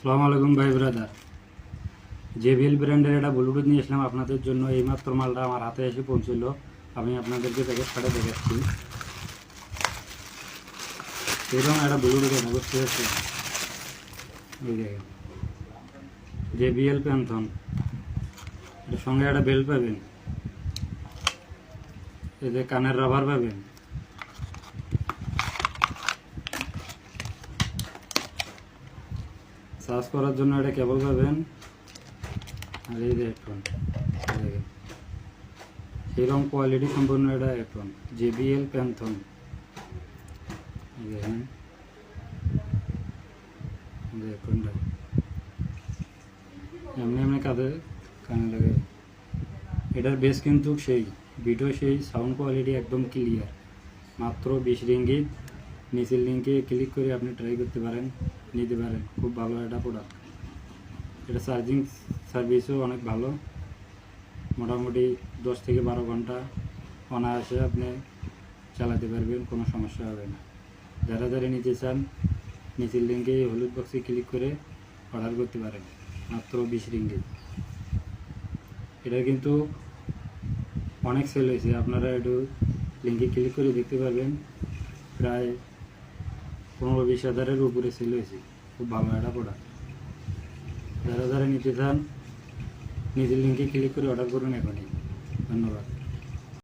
আসসালামু আলাইকুম ভাই ব্রাদার। জেবিএল ব্র্যান্ডের একটা ব্লুটুথ নিয়ে আসলাম আপনাদের জন্য। এইমাত্র মালটা আমার হাতে এসে পৌঁছলো। আমি আপনাদেরকে প্যাকেট ফাটে দেখাচ্ছি। এরকম একটা ব্লুটুথ এটা বুঝতে পারছি। এই দেখেন জেবিএল প্যান্থন, এর সঙ্গে একটা বেল্ট পাবেন, এতে কানের রাবার পাবেন, চার্জ করার জন্য একটা কেবল পাবেন, আর এই যে হেডফোন। দেখেন সেরকম কোয়ালিটি সম্পূর্ণ এটা হেডফোন জেবিএল প্যান্থন। দেখেন হেডফোনটা এমনি এমনি কানে লাগে। এটার বেস কিন্তু সেই ভিডিও, সেই সাউন্ড কোয়ালিটি একদম ক্লিয়ার। মাত্র 20 রিঙ্গিত। নিচের লিঙ্কে ক্লিক করে আপনি ট্রাই করতে পারেন, নিতে পারেন। খুব ভালো একটা প্রোডাক্ট। এটা চার্জিং সার্ভিসও অনেক ভালো। মোটামুটি 10 থেকে 12 ঘন্টা অনায়াসে আপনি চালাতে পারবেন, কোনো সমস্যা হবে না। যারা যারা নিতে চান নিচের লিঙ্কে হলুদ বক্সে ক্লিক করে অর্ডার করতে পারেন। মাত্র 20 রিঙ্গিত। এটা কিন্তু অনেক সেল হয়েছে, আপনারা একটু লিঙ্কে ক্লিক করে দেখতে পারবেন। প্রায় 15-20 হাজারের উপরে সেল হয়েছে। খুব ভালো একটা প্রোডাক্ট। যারা যারা নিতে চান নিজের লিঙ্কে ক্লিক করে অর্ডার করুন এখনই। ধন্যবাদ।